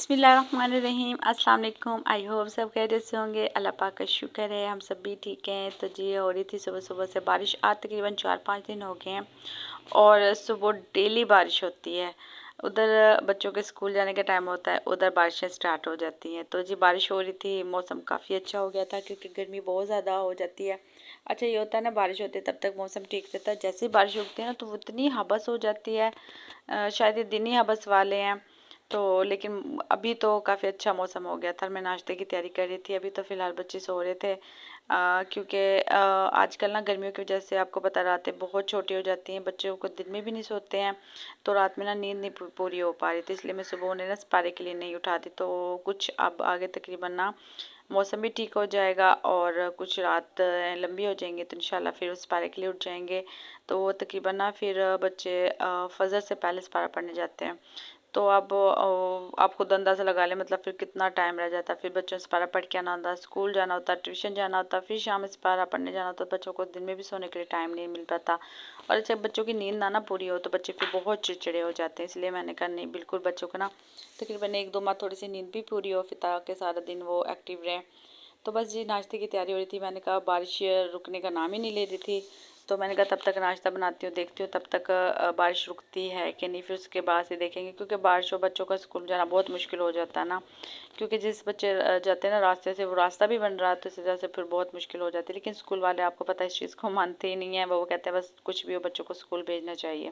बिस्मिल्लाहिर्रहमानिर्रहीम। अस्सलाम वालेकुम। आई होप सब खैरियत से होंगे। अल्लाह पाक का शुक्र है हम सब भी ठीक हैं। तो जी हो रही थी सुबह सुबह से बारिश, आज तकरीबन 4-5 दिन हो गए हैं और सुबह डेली बारिश होती है। उधर बच्चों के स्कूल जाने का टाइम होता है, उधर बारिशें स्टार्ट हो जाती हैं। तो जी बारिश हो रही थी, मौसम काफ़ी अच्छा हो गया था क्योंकि गर्मी बहुत ज़्यादा हो जाती है। अच्छा ये होता है ना, बारिश होती है तब तक मौसम ठीक रहता है, जैसे ही बारिश रुकती है ना तो वो इतनी हबस हो जाती है। शायद ये दिन ही हबस वाले हैं। तो लेकिन अभी तो काफ़ी अच्छा मौसम हो गया था। मैं नाश्ते की तैयारी कर रही थी, अभी तो फ़िलहाल बच्चे सो रहे थे। क्योंकि आजकल ना गर्मियों की वजह से आपको पता, रातें बहुत छोटी हो जाती हैं, बच्चों को दिन में भी नहीं सोते हैं, तो रात में ना नींद नहीं पूरी हो पा रही थी, इसलिए मैं सुबह उन्हें ना सपारे के लिए नहीं उठाती। तो कुछ अब आगे तकरीबन ना मौसम भी ठीक हो जाएगा और कुछ रात लंबी हो जाएंगी तो इंशाल्लाह फिर उस सपारे के लिए उठ जाएंगे। तो वो तकरीबन ना फिर बच्चे फजर से पहले सपारा पढ़ने जाते हैं। तो अब आप खुद अंदाज़ा लगा लें, मतलब फिर कितना टाइम रह जाता है। फिर बच्चों से पारा पढ़ के आना होता है, स्कूल जाना होता है, ट्यूशन जाना होता है, फिर शाम में पारा पढ़ने जाना होता है। बच्चों को दिन में भी सोने के लिए टाइम नहीं मिल पाता और जब बच्चों की नींद ना पूरी हो तो बच्चे फिर बहुत चिड़चिड़े हो जाते हैं। इसलिए मैंने कहा नहीं, बिल्कुल बच्चों को ना तकरीबन 1-2 माह थोड़ी सी नींद भी पूरी हो फिर ताकि सारा दिन वो एक्टिव रहें। तो बस जी नाश्ते की तैयारी हो रही थी। मैंने कहा बारिश रुकने का नाम ही नहीं ले रही थी, तो मैंने कहा तब तक नाश्ता बनाती हूँ, देखती हूँ तब तक बारिश रुकती है कि नहीं, फिर उसके बाद से देखेंगे। क्योंकि बारिश हो बच्चों का स्कूल जाना बहुत मुश्किल हो जाता है ना, क्योंकि जिस बच्चे जाते हैं ना रास्ते से, वो रास्ता भी बन रहा है तो इस वजह से फिर बहुत मुश्किल हो जाती है। लेकिन स्कूल वाले आपको पता है इस चीज़ को मानते ही नहीं है, वो कहते हैं बस कुछ भी हो बच्चों को स्कूल भेजना चाहिए।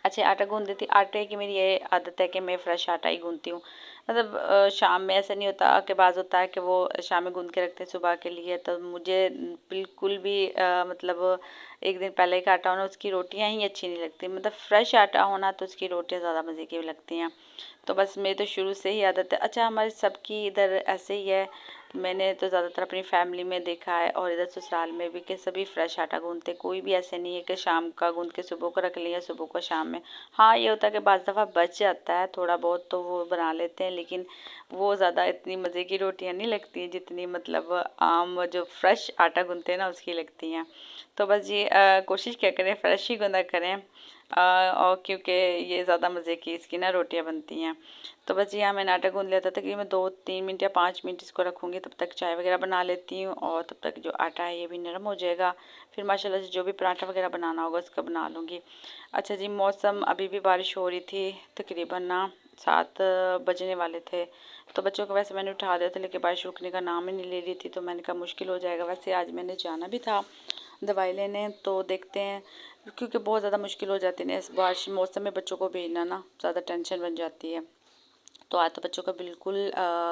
अच्छा आटा गूँध देती, आटे की मेरी ये आदत है कि मैं फ़्रेश आटा ही गूँधती हूँ। मतलब शाम में ऐसा नहीं होता कि बाज़ होता है कि वो शाम में गूँध के रखते हैं सुबह के लिए, तो मुझे बिल्कुल भी मतलब एक दिन पहले का आटा होना उसकी रोटियां ही अच्छी नहीं लगती। मतलब फ़्रेश आटा होना तो उसकी रोटियां ज़्यादा मज़े की लगती हैं। तो बस मेरी तो शुरू से ही आदत है। अच्छा हमारे सबकी इधर ऐसे ही है, मैंने तो ज़्यादातर अपनी फैमिली में देखा है और इधर ससुराल में भी कि सभी फ्रेश आटा गूँधते, कोई भी ऐसे नहीं है कि शाम का गूँध के सुबह को रख लिया, सुबह को शाम में। हाँ ये होता है कि बाज़ दफ़ा बच जाता है थोड़ा बहुत तो वो बना लेते हैं, लेकिन वो ज़्यादा इतनी मज़े की रोटियां नहीं लगती जितनी मतलब आम जो फ्रेश आटा गूँधते हैं ना उसकी लगती हैं। तो बस ये कोशिश क्या करें फ्रेश ही गूँधा करें, और क्योंकि ये ज़्यादा मज़े की इसकी ना रोटियां बनती हैं। तो बस यहाँ मैंने आटा गूँध लिया था, तकरीबन 2-3 मिनट या 5 मिनट इसको रखूँगी, तब तक चाय वगैरह बना लेती हूँ और तब तक जो आटा है ये भी नरम हो जाएगा। फिर माशाल्लाह से जो भी पराठा वगैरह बनाना होगा उसका बना लूँगी। अच्छा जी मौसम अभी भी बारिश हो रही थी, तकरीबन ना 7 बजने वाले थे। तो बच्चों को वैसे मैंने उठा दिया था, लेकिन बारिश रुकने का नाम ही नहीं ले रही थी, तो मैंने कहा मुश्किल हो जाएगा। वैसे आज मैंने जाना भी था दवाई लेने, तो देखते हैं, क्योंकि बहुत ज़्यादा मुश्किल हो जाती है इस बारिश मौसम में बच्चों को भेजना ना, ज़्यादा टेंशन बन जाती है। तो आज तो बच्चों का बिल्कुल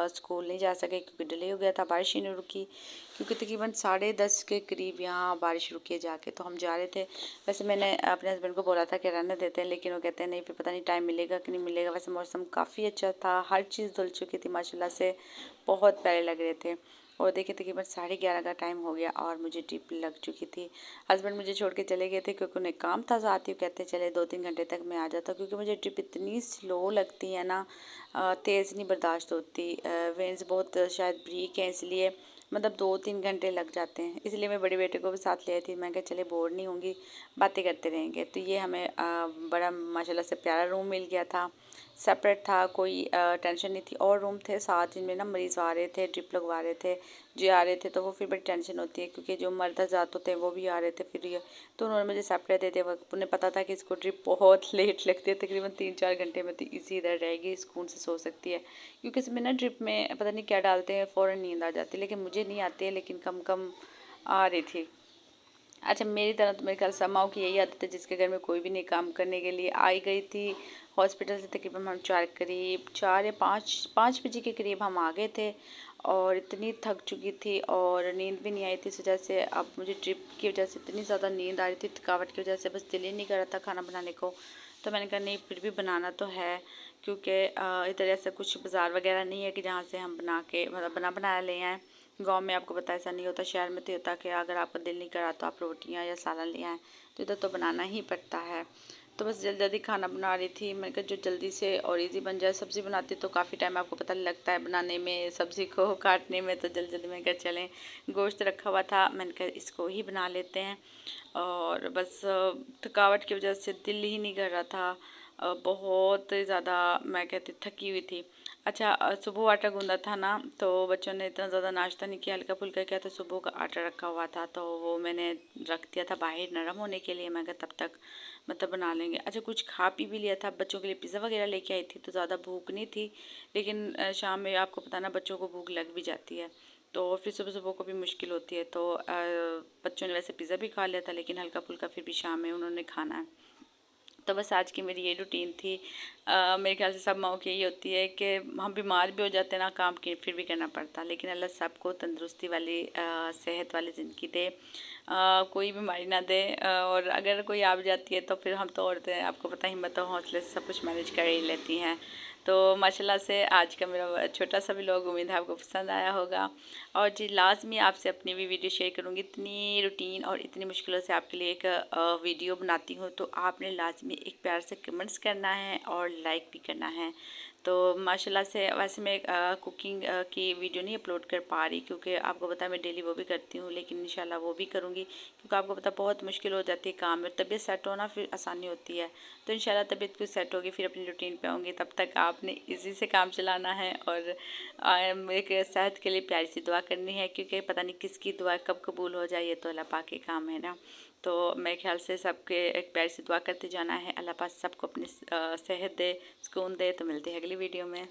स्कूल नहीं जा सके क्योंकि डिले हो गया था, बारिश ही नहीं रुकी। क्योंकि तकरीबन 10:30 के करीब यहाँ बारिश रुकी है जाके, तो हम जा रहे थे। वैसे मैंने अपने हस्बैंड को बोला था कि रहने देते हैं, लेकिन वो कहते हैं नहीं फिर पता नहीं टाइम मिलेगा कि नहीं मिलेगा। वैसे मौसम काफ़ी अच्छा था, हर चीज़ धुल चुकी थी माशाल्लाह से, बहुत प्यारे लग रहे थे। और देखिए तकरीबन 11:30 का टाइम हो गया और मुझे ट्रिप लग चुकी थी। हस्बैंड मुझे छोड़ के चले गए थे क्योंकि उन्हें काम था, साथ ही कहते चले 2-3 घंटे तक मैं आ जाता, क्योंकि मुझे ट्रिप इतनी स्लो लगती है ना, तेज़ नहीं बर्दाश्त होती। वेन्स बहुत शायद ब्रीक है, इसलिए मतलब 2-3 घंटे लग जाते हैं। इसलिए मैं बड़े बेटे को भी साथ ले आई थी, मैं कहा चले बोर नहीं होंगी, बातें करते रहेंगे। तो ये हमें बड़ा माशाल्लाह से प्यारा रूम मिल गया था, सेपरेट था, कोई टेंशन नहीं थी। और रूम थे साथ, जिनमें ना मरीज़ आ रहे थे, ड्रिप लगवा रहे थे, जो आ रहे थे, तो वो फिर बड़ी टेंशन होती है क्योंकि जो मर्द हज़रात होते हैं वो भी आ रहे थे। फिर ये तो उन्होंने मुझे सेपरेट दे दिया। उन्हें पता था कि इसको ड्रिप बहुत लेट लगती है, तकरीबन 3-4 घंटे में तो इसी इधर रहेगी, सुकून से सो सकती है। क्योंकि इसमें ना ड्रिप में पता नहीं क्या डालते हैं, फ़ौरन नींद आ जाती है, लेकिन मुझे नहीं आती है, लेकिन कम कम आ रही थी। अच्छा मेरी तरह तो मेरे ख्याल समाओं की यही आदत है, जिसके घर में कोई भी नहीं काम करने के लिए आई गई थी हॉस्पिटल से। तकरीबन हम 4 या 5 बजे के करीब हम आ गए थे और इतनी थक चुकी थी और नींद भी नहीं आई थी इस वजह से। अब मुझे ट्रिप की वजह से इतनी ज़्यादा नींद आ रही थी, थकावट की वजह से बस दिल ही नहीं कर रहा था खाना बनाने को। तो मैंने कहा नहीं फिर भी बनाना तो है, क्योंकि इधर ऐसा कुछ बाज़ार वगैरह नहीं है कि जहाँ से हम बना के मतलब बना बनाया ले आएँ। गांव में आपको पता ऐसा नहीं होता, शहर में तो होता कि अगर आपका दिल नहीं करा तो आप रोटियां या सालन ले आएँ, तो इधर तो बनाना ही पड़ता है। तो बस जल्दी जल्दी खाना बना रही थी, मैंने कहा जो जल्दी से और इजी बन जाए। सब्ज़ी बनाती तो काफ़ी टाइम आपको पता लगता है बनाने में, सब्ज़ी को काटने में, तो जल्दी जल्दी मैंने कहा चलें गोश्त रखा हुआ था, मैंने कहा इसको ही बना लेते हैं। और बस थकावट की वजह से दिल ही नहीं कर रहा था, बहुत ज़्यादा मैं कहती थकी हुई थी। अच्छा, सुबह आटा गूँधा था ना, तो बच्चों ने इतना ज़्यादा नाश्ता नहीं किया, हल्का-फुल्का किया, तो सुबह का आटा रखा हुआ था, तो वो मैंने रख दिया था बाहर नरम होने के लिए। मैं कहा तब तक मतलब बना लेंगे। अच्छा, कुछ खा पी भी लिया था, बच्चों के लिए पिज़्ज़ा वगैरह लेके आई थी, तो ज़्यादा भूख नहीं थी, लेकिन शाम में आपको पता ना बच्चों को भूख लग भी जाती है, तो फिर सुबह-सुबह को भी मुश्किल होती है। तो बच्चों ने वैसे पिज़्ज़ा भी खा लिया था, लेकिन हल्का-फुल्का फिर भी शाम में उन्होंने खाना है। तो बस आज की मेरी ये रूटीन थी। मेरे ख्याल से सब माँओं की यही होती है कि हम बीमार भी हो जाते हैं ना, काम की फिर भी करना पड़ता है, लेकिन अल्लाह सबको तंदुरुस्ती वाली सेहत वाली ज़िंदगी दे, कोई बीमारी ना दे। और अगर कोई आ भी जाती है तो फिर हम तो औरतें हैं, आपको पता है, हिम्मत और हौसले से सब कुछ मैनेज कर ही लेती हैं। तो माशाल्लाह से आज का मेरा छोटा सा भी व्लॉग, उम्मीद है आपको पसंद आया होगा। और जी लाज़मी आपसे अपनी भी वीडियो शेयर करूँगी। इतनी रूटीन और इतनी मुश्किलों से आपके लिए एक वीडियो बनाती हूँ, तो आपने लाज़मी एक प्यार से कमेंट्स करना है और लाइक भी करना है। तो माशाल्लाह से वैसे मैं कुकिंग की वीडियो नहीं अपलोड कर पा रही, क्योंकि आपको पता है मैं डेली वो भी करती हूँ, लेकिन इंशाल्लाह वो भी करूँगी, क्योंकि आपको पता है बहुत मुश्किल हो जाती है काम में। तबीयत सेट होना फिर आसानी होती है, तो इंशाल्लाह तबीयत कुछ सेट होगी फिर अपनी रूटीन पे आऊँगी। तब तक आपने इसी से काम चलाना है, और मेरे सेहत के लिए प्यारी सी दुआ करनी है, क्योंकि पता नहीं किसकी दुआ कब कबूल हो जाए, ये तो अल्लाह पाक के काम है ना। तो मेरे ख्याल से सबके एक प्यारी सी दुआ करते जाना है। अल्लाह पाक सबको अपनी सेहत दे, सुकून दे। तो मिलते हैं अगली वीडियो में।